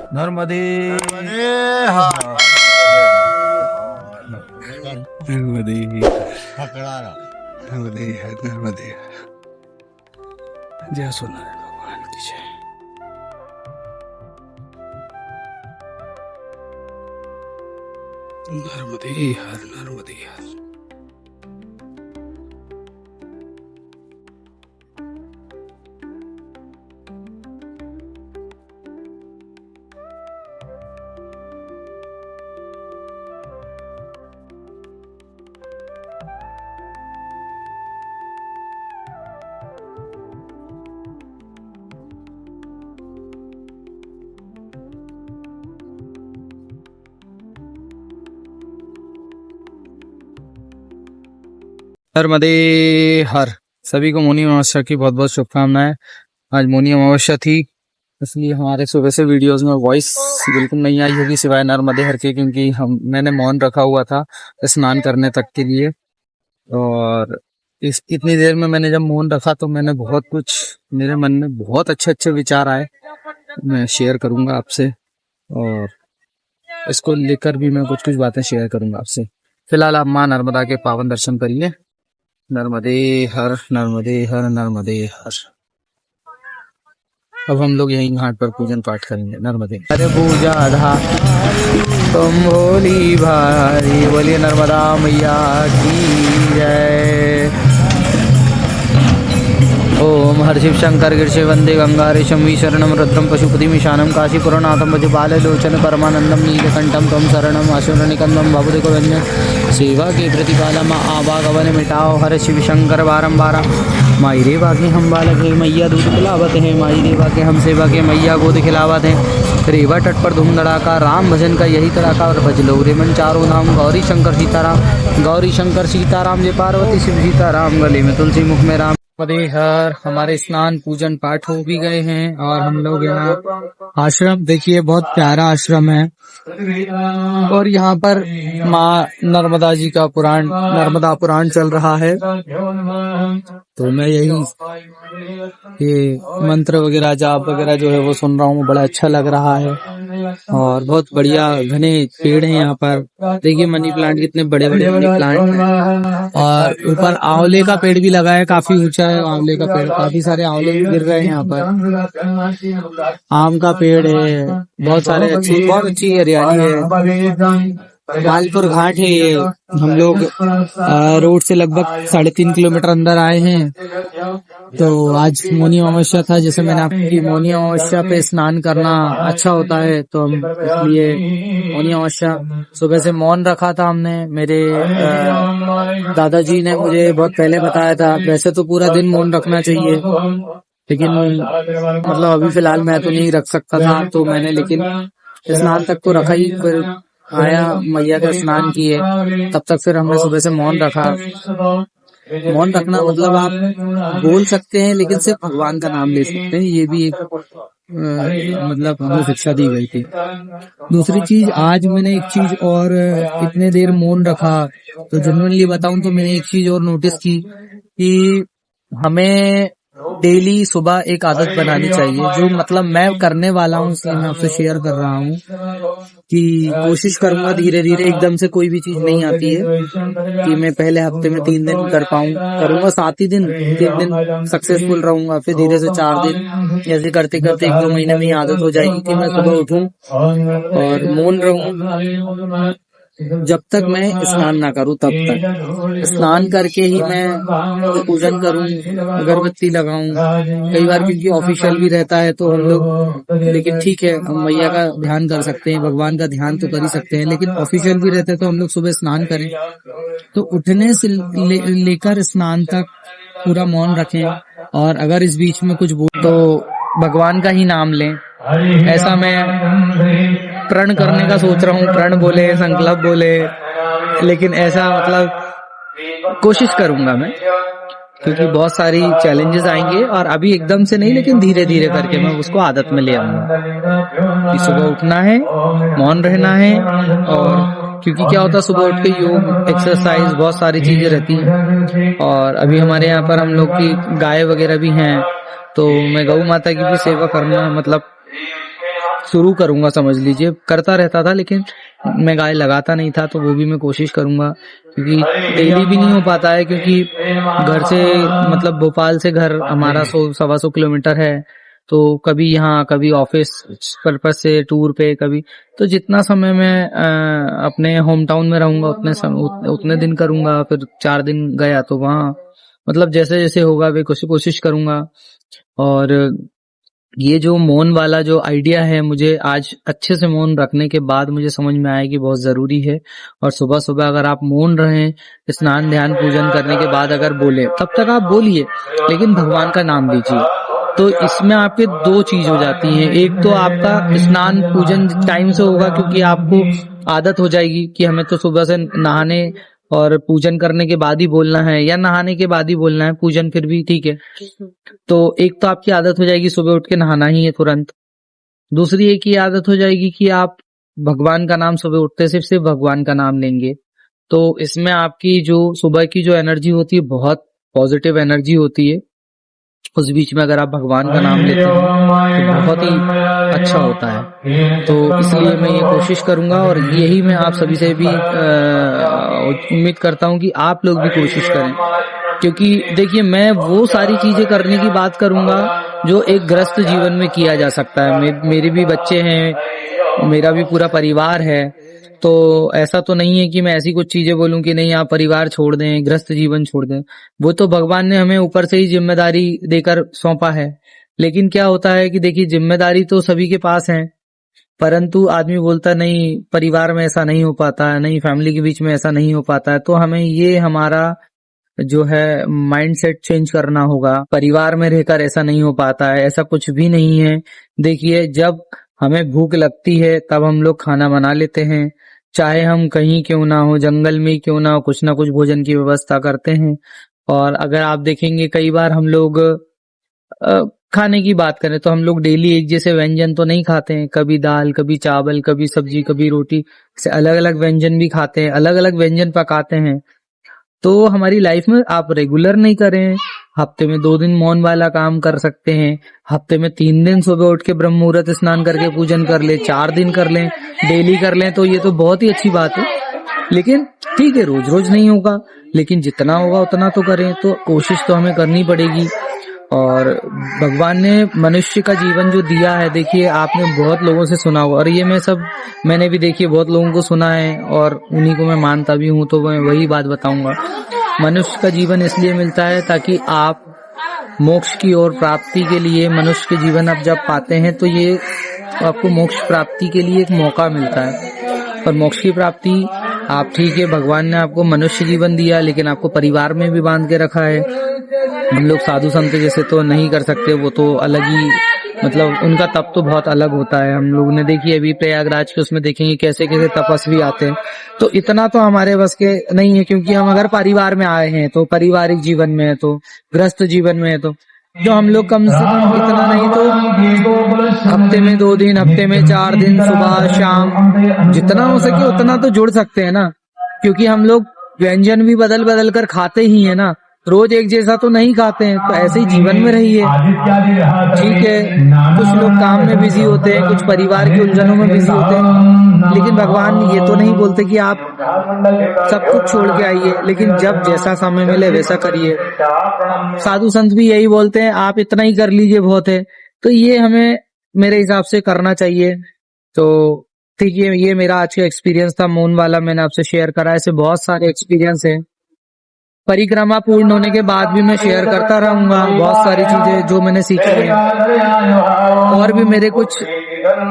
नर्मदे नर्मदे हकड़ारा नर्मदे नर्मदे। जय सोनारायण भगवान की जय। नर्मदे हर नर्मदे हर। नर्मदे हर। सभी को मौनी अमावस्या की बहुत बहुत शुभकामनाएं। आज मौनी अमावस्या थी, इसलिए हमारे सुबह से वीडियोस में वॉइस बिल्कुल नहीं आई होगी सिवाय नर्मदे हर के, क्योंकि मैंने मौन रखा हुआ था स्नान करने तक के लिए। और इस इतनी देर में मैंने जब मौन रखा तो मैंने बहुत कुछ, मेरे मन में बहुत अच्छे अच्छे विचार आए, मैं शेयर करूंगा आपसे। और इसको लेकर भी मैं कुछ कुछ बातें शेयर करूंगा आपसे। फिलहाल आप माँ नर्मदा के पावन दर्शन करिए। नर्मदे हर नर्मदे हर नर्मदे हर। अब हम लोग यहीं घाट पर पूजन पाठ करेंगे। नर्मदे हर पूजा धा तुम भोली भारी, बोलिए नर्मदा मैया की जय। ओम हर शिव शंकर गिरशे वंदे गंगा रेशम शरणम रुद्रम पशुपति ईशानम काशीपुरनाथम भज बाललोचन परमानंदम नीलकंठम तम शरणम अशुरनिकंदम भवदेको व्यंजन सेवा के प्रतिपालम आवागवन मिटाओ हर शिव शंकर बारंबारा। माई रे बाके हम बालक है मैया दूध पिलावत है, माई रे बाके हम सेवा के मैया गोद खिलावत है। रेवा तट पर धूम धड़ाका राम भजन का यही तड़ाका, और भज लो रे मन चारों धाम गौरी शंकर सीताराम, गौरी शंकर सीताराम जय पार्वती शिव सीताराम, गले में तुलसी मुख में राम। हर हमारे स्नान पूजन पाठ हो भी गए हैं और हम लोग यहाँ आश्रम देखिए, बहुत प्यारा आश्रम है। और यहाँ पर माँ नर्मदा जी का पुराण, नर्मदा पुराण चल रहा है। तो मैं यही ये मंत्र वगैरह जाप वगैरह जो है वो सुन रहा हूँ, बड़ा अच्छा लग रहा है। और बहुत बढ़िया घने पेड़ हैं यहाँ पर, देखिए मनी प्लांट, कितने बड़े बड़े मनी प्लांट हैं। और ऊपर आंवले का पेड़ भी लगा है, काफी ऊंचा है आंवले का पेड़, काफी सारे आंवले भी गिर रहे हैं यहाँ पर। आम का पेड़ है, बहुत सारे बहुत अच्छी हरियाली है। मालपुर घाट है ये। हम लोग रोड से लगभग 3.5 किलोमीटर अंदर आए हैं। तो आज मौनी अमावस्या था, जैसे मैंने आपकी मौनी अमावस्या पे स्नान करना अच्छा होता है, तो हम इसलिए मौनी अमावस्या सुबह से मौन रखा था हमने। मेरे दादाजी ने मुझे बहुत पहले बताया था, वैसे तो पूरा दिन मौन रखना चाहिए, लेकिन मतलब अभी फिलहाल मैं तो नहीं रख सकता था, तो मैंने लेकिन स्नान तक तो रखा ही। फिर आया, मैया का स्नान किए, तब तक फिर हमने सुबह से मौन रखा। मौन रखना मतलब आप बोल सकते हैं, लेकिन सिर्फ भगवान का नाम ले सकते हैं, ये भी एक मतलब हमें शिक्षा दी गई थी। दूसरी चीज, आज मैंने एक चीज और, इतने देर मौन रखा तो जनरली बताऊं तो मैंने एक चीज और नोटिस की कि हमें डेली सुबह एक आदत बनानी चाहिए, जो मतलब मैं करने वाला हूँ, इसलिए मैं आपसे शेयर कर रहा हूँ कि कोशिश करूंगा धीरे धीरे, एकदम से कोई भी चीज नहीं आती है कि मैं पहले हफ्ते में 3 दिन कर पाऊँ, करूंगा 7 ही दिन, 3 दिन सक्सेसफुल रहूंगा, फिर धीरे से 4 दिन, ऐसे करते करते 1-2 महीने में ही आदत हो जाएगी कि मैं सुबह उठूं और मौन रहूं। जब तक मैं स्नान ना करूं तब तक, स्नान करके ही मैं पूजन करूं, अगरबत्ती लगाऊं। कई बार क्योंकि ऑफिशियल भी रहता है तो हम लोग, लेकिन ठीक है, हम मैया का ध्यान कर सकते हैं, भगवान का ध्यान तो कर ही सकते हैं, लेकिन ऑफिशियल भी रहते हैं तो हम लोग सुबह स्नान करें, तो उठने से लेकर स्नान तक पूरा मौन रखें। और अगर इस बीच में कुछ बोल तो भगवान का ही नाम लें। ऐसा मैं प्रण करने का सोच रहा हूँ, प्रण बोले, संकल्प बोले, लेकिन ऐसा मतलब कोशिश करूंगा मैं, क्योंकि बहुत सारी चैलेंजेस आएंगे और अभी एकदम से नहीं, लेकिन धीरे धीरे करके मैं उसको आदत में ले आऊंगा कि सुबह उठना है, मौन रहना है। और क्योंकि क्या होता है, सुबह उठ के योग, एक्सरसाइज, बहुत सारी चीजें रहती हैं। और अभी हमारे यहाँ पर हम लोग की गाय वगैरह भी हैं, तो मैं गौ माता की भी सेवा करना मतलब शुरू करूंगा, समझ लीजिए। करता रहता था लेकिन मैं गाय लगाता नहीं था, तो वो भी मैं कोशिश करूंगा, क्योंकि डेली भी नहीं हो पाता है, क्योंकि घर से मतलब भोपाल से घर हमारा 100-125 किलोमीटर है। तो कभी यहाँ, कभी ऑफिस पर्पज से टूर पे, कभी तो जितना समय मैं अपने होम टाउन में रहूंगा उतने दिन करूंगा। फिर 4 दिन गया तो वहाँ मतलब जैसे जैसे होगा वे कोशिश करूंगा। और ये जो मौन वाला जो आइडिया है, मुझे आज अच्छे से मौन रखने के बाद मुझे समझ में आया कि बहुत जरूरी है। और सुबह सुबह अगर आप मौन रहें, स्नान ध्यान पूजन करने के बाद अगर बोले, तब तक आप बोलिए लेकिन भगवान का नाम लीजिए। तो इसमें आपके 2 चीज हो जाती हैं। एक तो आपका स्नान पूजन टाइम से होगा, क्योंकि आपको आदत हो जाएगी कि हमें तो सुबह से नहाने और पूजन करने के बाद ही बोलना है, या नहाने के बाद ही बोलना है, पूजन फिर भी ठीक है। तो एक तो आपकी आदत हो जाएगी सुबह उठ के नहाना ही है तुरंत। दूसरी एक ही आदत हो जाएगी कि आप भगवान का नाम सुबह उठते सिर्फ भगवान का नाम लेंगे। तो इसमें आपकी जो सुबह की जो एनर्जी होती है, बहुत पॉजिटिव एनर्जी होती है। उस बीच में अगर आप भगवान का नाम लेते हैं तो बहुत ही अच्छा होता है। तो इसलिए मैं ये कोशिश करूंगा, और यही मैं आप सभी से भी उम्मीद करता हूं कि आप लोग भी कोशिश करें। क्योंकि देखिए, मैं वो सारी चीजें करने की बात करूंगा जो एक गृहस्थ जीवन में किया जा सकता है। मेरे भी बच्चे हैं, मेरा भी पूरा परिवार है। तो ऐसा तो नहीं है कि मैं ऐसी कुछ चीजें बोलूं कि नहीं आप परिवार छोड़ दें, गृहस्थ जीवन छोड़ दें। वो तो भगवान ने हमें ऊपर से ही जिम्मेदारी देकर सौंपा है। लेकिन क्या होता है कि देखिए, जिम्मेदारी तो सभी के पास है, परंतु आदमी बोलता नहीं, परिवार में ऐसा नहीं हो पाता है, नहीं फैमिली के बीच में ऐसा नहीं हो पाता है। तो हमें ये हमारा जो है माइंडसेट चेंज करना होगा। परिवार में रहकर ऐसा नहीं हो पाता है, ऐसा कुछ भी नहीं है। देखिए, जब हमें भूख लगती है तब हम लोग खाना बना लेते हैं, चाहे हम कहीं क्यों ना हो, जंगल में क्यों ना हो, कुछ ना कुछ भोजन की व्यवस्था करते हैं। और अगर आप देखेंगे, कई बार हम लोग खाने की बात करें तो हम लोग डेली एक जैसे व्यंजन तो नहीं खाते हैं। कभी दाल, कभी चावल, कभी सब्जी, कभी रोटी, से अलग अलग व्यंजन भी खाते हैं, अलग अलग व्यंजन पकाते हैं। तो हमारी लाइफ में आप रेगुलर नहीं करें, हफ्ते में 2 दिन मौन वाला काम कर सकते हैं, हफ्ते में 3 दिन सुबह उठ के ब्रह्म मुहूर्त स्नान करके पूजन कर ले, 4 दिन कर लें, डेली कर लें, तो ये तो बहुत ही अच्छी बात है। लेकिन ठीक है, रोज रोज नहीं होगा, लेकिन जितना होगा उतना तो करें। तो कोशिश तो हमें करनी पड़ेगी। और भगवान ने मनुष्य का जीवन जो दिया है, देखिए आपने बहुत लोगों से सुना होगा, और ये मैंने भी देखिए बहुत लोगों को सुना है, और उन्हीं को मैं मानता भी हूँ। तो मैं वही बात बताऊंगा, मनुष्य का जीवन इसलिए मिलता है ताकि आप मोक्ष की ओर प्राप्ति के लिए, मनुष्य के जीवन आप जब पाते हैं तो ये आपको मोक्ष प्राप्ति के लिए एक मौका मिलता है। और मोक्ष की प्राप्ति आप, ठीक है, भगवान ने आपको मनुष्य जीवन दिया, लेकिन आपको परिवार में भी बांध के रखा है। हम लोग साधु संत जैसे तो नहीं कर सकते, वो तो अलग ही, मतलब उनका तप तो बहुत अलग होता है। हम लोग ने देखिए अभी प्रयागराज के उसमें देखेंगे कैसे कैसे तपस्वी आते हैं। तो इतना तो हमारे बस के नहीं है, क्योंकि हम अगर परिवार में आए हैं तो पारिवारिक जीवन में है, तो गृहस्थ जीवन में है, तो जो हम लोग कम से कम इतना नहीं तो हफ्ते में 2 दिन, हफ्ते में 4 दिन, सुबह शाम जितना हो सके उतना तो जुड़ सकते हैं ना। क्योंकि हम लोग व्यंजन भी बदल बदल कर खाते ही है ना, रोज एक जैसा तो नहीं खाते हैं। तो ऐसे ही जीवन में रहिए, ठीक है। कुछ लोग काम में बिजी होते हैं, कुछ परिवार की उलझनों में बिजी होते हैं, लेकिन भगवान ये तो नहीं बोलते कि आप सब कुछ छोड़ के आइए, लेकिन जब जैसा समय मिले वैसा करिए। साधु संत भी यही बोलते हैं, आप इतना ही कर लीजिए बहुत है। तो ये हमें मेरे हिसाब से करना चाहिए। तो ठीक है, ये मेरा आज का एक्सपीरियंस था मौन वाला, मैंने आपसे शेयर करा। ऐसे बहुत सारे एक्सपीरियंस है, परिक्रमा पूर्ण होने के बाद भी मैं शेयर करता रहूंगा बहुत सारी चीजें जो मैंने सीखी हैं। और भी मेरे कुछ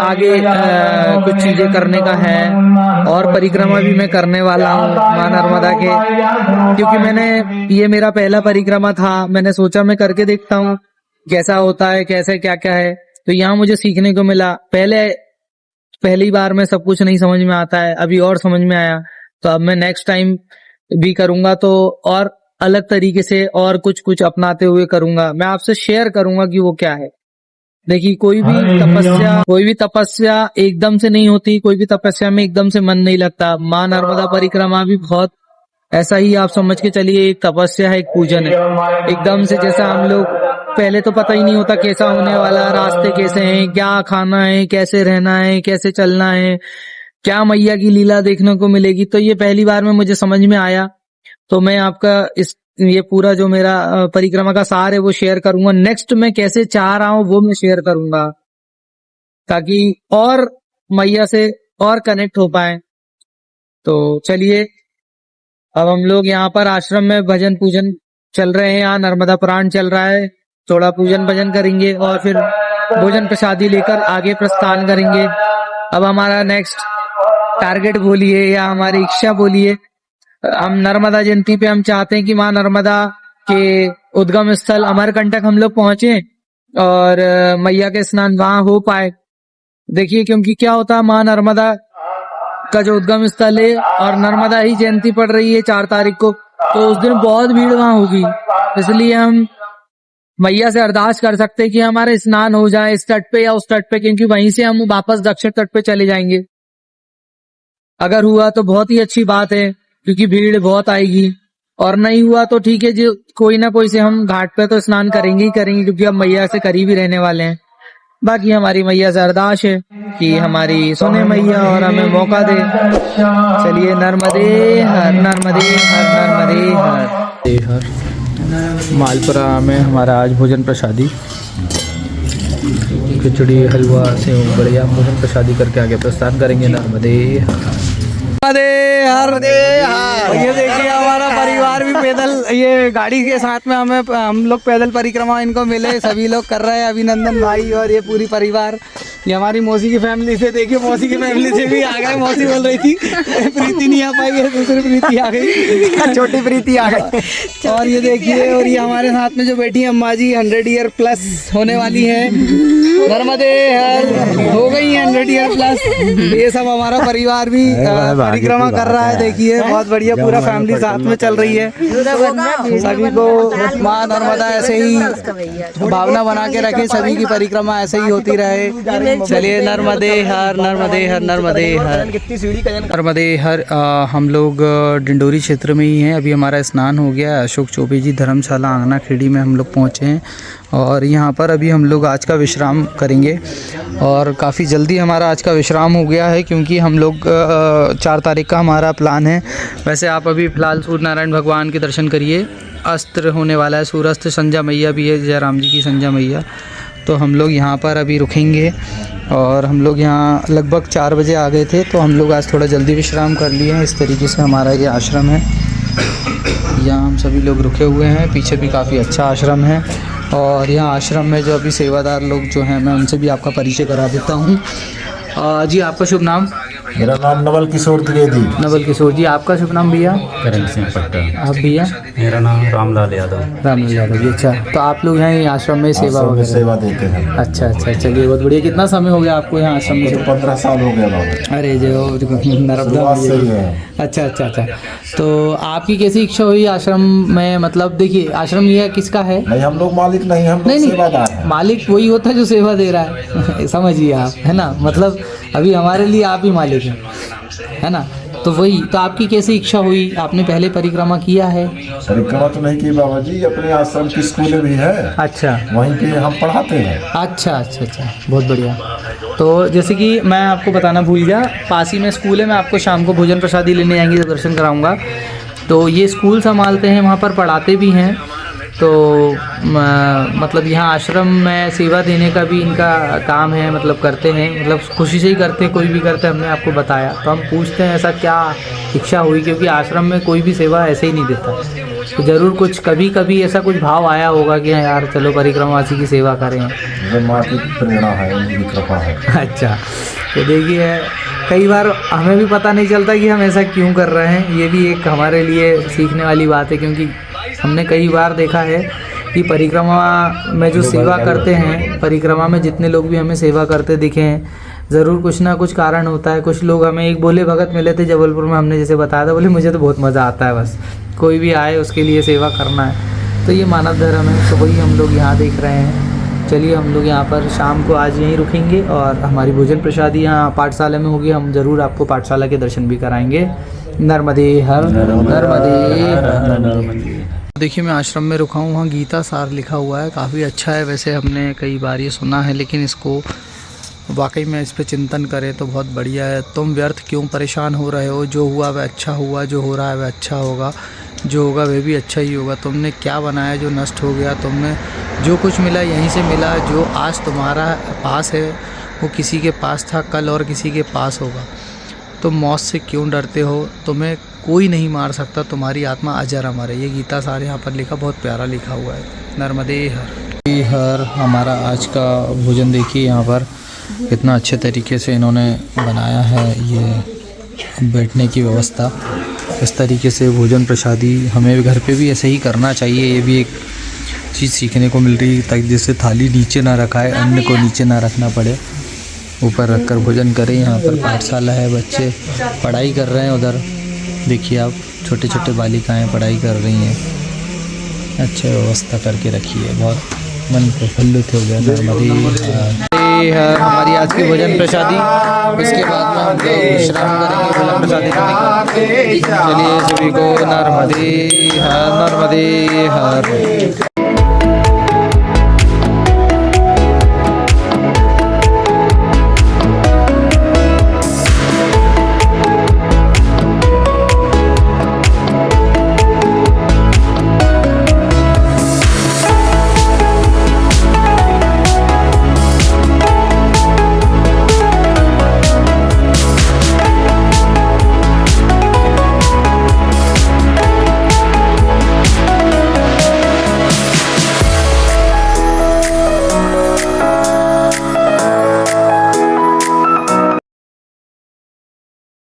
आगे कुछ चीजें करने का है, और परिक्रमा भी मैं करने वाला हूँ मां नर्मदा के, क्योंकि ये मेरा पहला परिक्रमा था। मैंने सोचा मैं करके देखता हूँ कैसा होता है, कैसे क्या क्या है। तो यहाँ मुझे सीखने को मिला। पहली बार में सब कुछ नहीं समझ में आता है, अभी और समझ में आया। तो अब मैं नेक्स्ट टाइम भी करूंगा तो और अलग तरीके से और कुछ कुछ अपनाते हुए करूंगा। मैं आपसे शेयर करूंगा कि वो क्या है। देखिए, कोई भी तपस्या एकदम से नहीं होती, कोई भी तपस्या में एकदम से मन नहीं लगता। मां नर्मदा परिक्रमा भी बहुत ऐसा ही आप समझ के चलिए, एक तपस्या है, एक पूजन है। एकदम से जैसा हम लोग पहले तो पता ही नहीं होता कैसा होने वाला, रास्ते कैसे हैं, क्या खाना है, कैसे रहना है, कैसे चलना है, क्या मैया की लीला देखने को मिलेगी। तो ये पहली बार में मुझे समझ में आया। तो मैं आपका ये पूरा जो मेरा परिक्रमा का सार है वो शेयर करूंगा। नेक्स्ट मैं कैसे चाह रहा हूँ वो मैं शेयर करूंगा, ताकि और मैया से और कनेक्ट हो पाए। तो चलिए, अब हम लोग यहाँ पर आश्रम में भजन पूजन चल रहे हैं, यहाँ नर्मदा पुराण चल रहा है, थोड़ा पूजन भजन करेंगे और फिर भोजन प्रसादी लेकर आगे प्रस्थान करेंगे। अब हमारा नेक्स्ट टारगेट बोलिए या हमारी इच्छा बोलिए, हम नर्मदा जयंती पे हम चाहते हैं कि माँ नर्मदा के उद्गम स्थल अमरकंटक हम लोग पहुंचे और मैया के स्नान वहां हो पाए। देखिए, क्योंकि क्या होता है, माँ नर्मदा का जो उद्गम स्थल है और नर्मदा ही जयंती पड़ रही है 4 तारीख को, तो उस दिन बहुत भीड़ वहां होगी। इसलिए हम मैया से अरदास कर सकते हैं कि हमारे स्नान हो जाए इस तट पे या उस तट पे, क्योंकि वहीं से हम वापस दक्षिण तट पे चले जाएंगे। अगर हुआ तो बहुत ही अच्छी बात है, क्योंकि भीड़ बहुत आएगी, और नहीं हुआ तो ठीक है, जो कोई ना कोई से हम घाट पे तो स्नान करेंगे ही करेंगे, क्योंकि हम मैया से करीब ही रहने वाले हैं। बाकी हमारी मैया से अरदास है कि हमारी सुने मैया और हमें मौका दे। चलिए, नर्मदे हर, नर्मदे हर, नर्मदे हर। मालपुरा में हमारा आज भोजन प्रसादी, खिचड़ी, हलवा, सेव, बढ़िया भोजन प्रसादी करके आगे प्रस्थान करेंगे। नर्मदे हर। ये देखिए, हमारा परिवार भी पैदल, ये गाड़ी के साथ में हम लोग पैदल परिक्रमा इनको मिले, सभी लोग कर रहे हैं। अभिनंदन भाई और ये पूरी परिवार, ये हमारी मौसी की फैमिली से, देखिए मौसी की फैमिली से भी आ गए। मौसी बोल रही थी प्रीति नहीं आ पाई है, दूसरी प्रीति आ गई, छोटी प्रीति आ गई। और ये देखिए, और ये हमारे साथ में जो बैठी है अम्मा जी, 100 ईयर प्लस होने वाली है। नर्मदे हर हो गई है 100 ईयर प्लस। ये सब हमारा परिवार भी परिक्रमा कर रहा है। देखिए, बहुत बढ़िया, पूरा फैमिली साथ में चल रही है। सभी को माँ नर्मदा ऐसे ही भावना बना के रखे, सभी की परिक्रमा ऐसे ही होती रहे। चलिए, नर्मदे हर, नर्मदे हर, नर्मदे हर, नर्मदे हर। हम लोग डिंडोरी क्षेत्र में ही हैं। अभी हमारा स्नान हो गया, अशोक चौबे जी धर्मशाला आंगना खेड़ी में हम लोग पहुँचे हैं, और यहाँ पर अभी हम लोग आज का विश्राम करेंगे। और काफ़ी जल्दी हमारा आज का विश्राम हो गया है, क्योंकि हम लोग 4 तारीख का हमारा प्लान है। वैसे आप अभी फ़िलहाल सूर्य नारायण भगवान के दर्शन करिए, अस्त्र होने वाला है, सूर्यास्त, संजा मैया भी है, जयराम जी की संजा मैया। तो हम लोग यहाँ पर अभी रुकेंगे, और हम लोग यहाँ लगभग 4 बजे आ गए थे, तो हम लोग आज थोड़ा जल्दी विश्राम कर लिए हैं। इस तरीके से हमारा ये आश्रम है, यहाँ हम सभी लोग रुके हुए हैं। पीछे भी काफ़ी अच्छा आश्रम है, और यहाँ आश्रम में जो अभी सेवादार लोग जो हैं, मैं उनसे भी आपका परिचय करा देता हूँ। जी, आपका शुभ नाम? मेरा नाम नवल किशोर द्विवेदी। नवल किशोर जी, आपका शुभ नाम भैया? करण सिंह पट्टा। आप भैया? मेरा नाम रामलाल यादव। रामलाल यादव जी, अच्छा। तो आप लोग यहाँ आश्रम में सेवा देते हैं। अच्छा अच्छा, चलिए, बहुत बढ़िया। कितना समय हो गया आपको यहाँ आश्रम में? 15 साल हो गया बाबा। अरे जो नर्मदा। अच्छा अच्छा अच्छा। तो आपकी कैसी इच्छा हुई आश्रम में? मतलब देखिए, आश्रम ये किसका है? नहीं, हम लोग मालिक नहीं, हम लोग सेवादार हैं। मालिक वही होता है जो सेवा दे रहा है समझिए आप, है ना। मतलब अभी हमारे लिए आप ही मालिक हैं, है ना। तो वही, तो आपकी कैसी इच्छा हुई? आपने पहले परिक्रमा किया है? परिक्रमा तो नहीं की बाबा जी, अपने आश्रम की स्कूल भी है। अच्छा, वहीं पे हम पढ़ाते हैं। अच्छा अच्छा अच्छा, बहुत बढ़िया। तो जैसे कि मैं आपको बताना भूल गया, पास ही में स्कूल है, मैं आपको शाम को भोजन प्रसादी लेने आएंगे तो दर्शन कराऊंगा। तो ये स्कूल संभालते हैं, वहाँ पर पढ़ाते भी हैं। तो मतलब यहाँ आश्रम में सेवा देने का भी इनका काम है, मतलब करते हैं, मतलब खुशी से ही करते हैं, कोई भी करते हैं, हमने आपको बताया। तो हम पूछते हैं ऐसा क्या इच्छा हुई, क्योंकि आश्रम में कोई भी सेवा ऐसे ही नहीं देता। तो ज़रूर कुछ कभी कभी ऐसा कुछ भाव आया होगा कि हाँ यार चलो परिक्रमावासी की सेवा करें। माँ की प्रेरणा है, उनकी कृपा है। अच्छा, तो देखिए, कई बार हमें भी पता नहीं चलता कि हम ऐसा क्यों कर रहे हैं। ये भी एक हमारे लिए सीखने वाली बात है, क्योंकि हमने कई बार देखा है कि परिक्रमा में जो सेवा करते हैं, परिक्रमा में जितने लोग भी हमें सेवा करते दिखे हैं, ज़रूर कुछ ना कुछ कारण होता है। कुछ लोग, हमें एक बोले भगत मिले थे जबलपुर में, हमने जैसे बताया था, बोले मुझे तो बहुत मज़ा आता है, बस कोई भी आए उसके लिए सेवा करना है। तो ये मानव धर्म है, तो वही हम लोग यहाँ देख रहे हैं। चलिए, हम लोग यहाँ पर शाम को आज यहीं रुकेंगे, और हमारी भोजन प्रसादी यहाँ पाठशाला में होगी। हम ज़रूर आपको पाठशाला के दर्शन भी कराएंगे। नर्मदे हर, नर्मदे हर, नर्मदे। देखिए मैं आश्रम में रुका हूँ, वहाँ गीता सार लिखा हुआ है, काफ़ी अच्छा है। वैसे हमने कई बार ये सुना है, लेकिन इसको वाकई में इस पे चिंतन करें तो बहुत बढ़िया है। तुम व्यर्थ क्यों परेशान हो रहे हो, जो हुआ वह अच्छा हुआ, जो हो रहा है वह अच्छा होगा, जो होगा वह भी अच्छा ही होगा। तुमने क्या बनाया जो नष्ट हो गया, तुमने जो कुछ मिला यहीं से मिला। जो आज तुम्हारा पास है वो किसी के पास था कल और किसी के पास होगा। तुम मौत से क्यों डरते हो, तुम्हें कोई नहीं मार सकता, तुम्हारी आत्मा अजर अमर है। ये गीता सार यहाँ पर लिखा, बहुत प्यारा लिखा हुआ है। नर्मदे हर। हमारा आज का भोजन देखिए, यहाँ पर कितना अच्छे तरीके से इन्होंने बनाया है ये बैठने की व्यवस्था। इस तरीके से भोजन प्रसादी हमें घर पे भी ऐसे ही करना चाहिए। ये भी एक चीज़ सीखने को मिल रही है, ताकि जैसे थाली नीचे ना रखाए, अन्न को नीचे ना रखना पड़े, ऊपर रखकर भोजन करें। यहाँ पर पाठशाला है, बच्चे पढ़ाई कर रहे हैं। उधर देखिए आप, छोटे छोटे बालिकाएं पढ़ाई कर रही हैं। अच्छी व्यवस्था करके रखी है, बहुत मन प्रफुल्लित हो गया। नर्मदे हर हमारी आज की भोजन प्रसादी। इसके बाद में हम लोग विश्राम करेंगे भोजन प्रसादी करने के बाद। चलिए सभी को नर्मदे हर, नर्मदे हर।